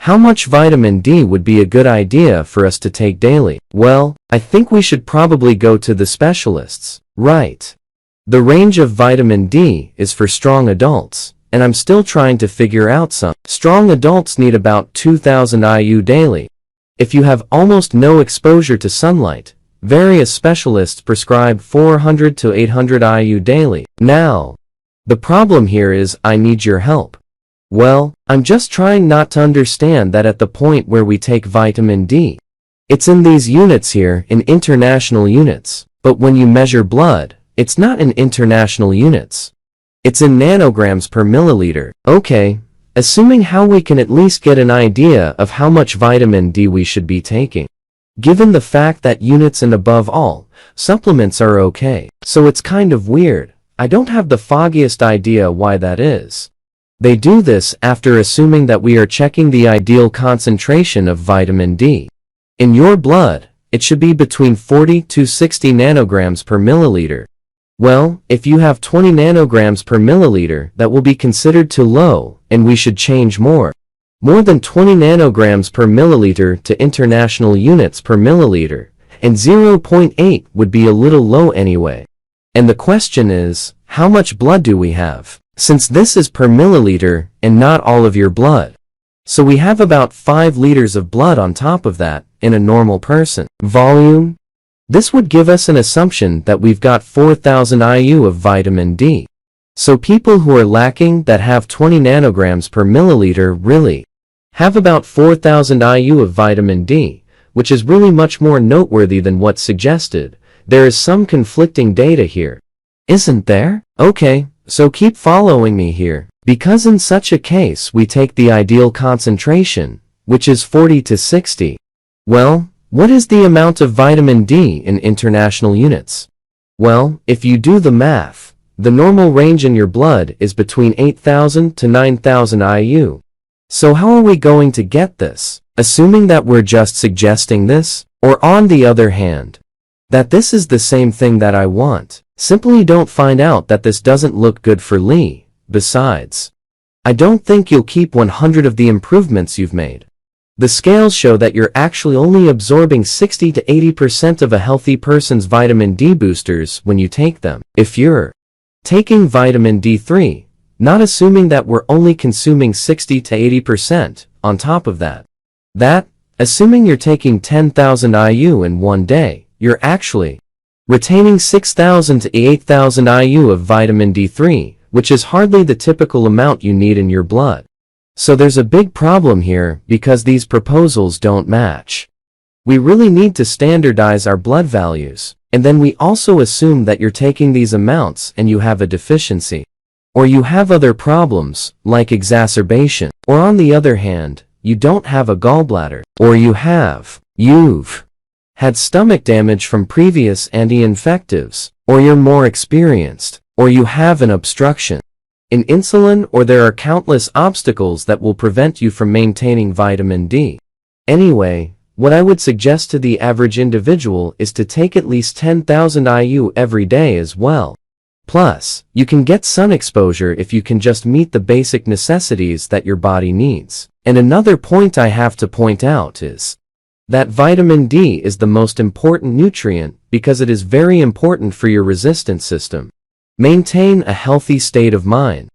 How much vitamin D would be a good idea for us to take daily? Well, I think we should probably go to the specialists, right? The range of vitamin D is for strong adults, and I'm still trying to figure out some. Strong adults need about 2000 IU daily. If you have almost no exposure to sunlight, various specialists prescribe 400 to 800 IU daily. Now, the problem here is I need your help. Well, I'm just trying not to understand that at the point where we take vitamin D. It's in these units here, in international units, but when you measure blood, it's not in international units. It's in nanograms per milliliter. Okay, assuming how we can at least get an idea of how much vitamin D we should be taking. Given the fact that units and above all, supplements are okay. So it's kind of weird. I don't have the foggiest idea why that is. They do this after assuming that we are checking the ideal concentration of vitamin D. In your blood, it should be between 40 to 60 nanograms per milliliter. Well, if you have 20 nanograms per milliliter, that will be considered too low, and we should change more. More than 20 nanograms per milliliter to international units per milliliter, and 0.8 would be a little low anyway. And the question is, how much blood do we have? Since this is per milliliter and not all of your blood. So we have about 5 liters of blood on top of that in a normal person. Volume? This would give us an assumption that we've got 4000 IU of vitamin D. So people who are lacking that have 20 nanograms per milliliter really have about 4000 IU of vitamin D, which is really much more noteworthy than what's suggested. There is some conflicting data here. Isn't there? Okay. So keep following me here, because in such a case we take the ideal concentration, which is 40 to 60. Well, what is the amount of vitamin D in international units? Well, if you do the math, the normal range in your blood is between 8000 to 9000 IU. So how are we going to get this? Assuming that we're just suggesting this, or on the other hand, that this is the same thing that I want. Simply don't find out that this doesn't look good for Lee. Besides, I don't think you'll keep 100 of the improvements you've made. The scales show that you're actually only absorbing 60 to 80% of a healthy person's vitamin D boosters when you take them. If you're taking vitamin D3, not assuming that we're only consuming 60 to 80% on top of that, assuming you're taking 10,000 IU in one day, you're actually retaining 6,000 to 8,000 IU of vitamin D3, which is hardly the typical amount you need in your blood. So there's a big problem here because these proposals don't match. We really need to standardize our blood values, and then we also assume that you're taking these amounts and you have a deficiency. Or you have other problems, like exacerbation. Or on the other hand, you don't have a gallbladder. Or you've had stomach damage from previous anti-infectives, or you're more experienced, or you have an obstruction in insulin, or there are countless obstacles that will prevent you from maintaining vitamin D. Anyway, what I would suggest to the average individual is to take at least 10,000 IU every day as well. Plus, you can get sun exposure if you can just meet the basic necessities that your body needs. And another point I have to point out is that vitamin D is the most important nutrient because it is very important for your resistance system. Maintain a healthy state of mind.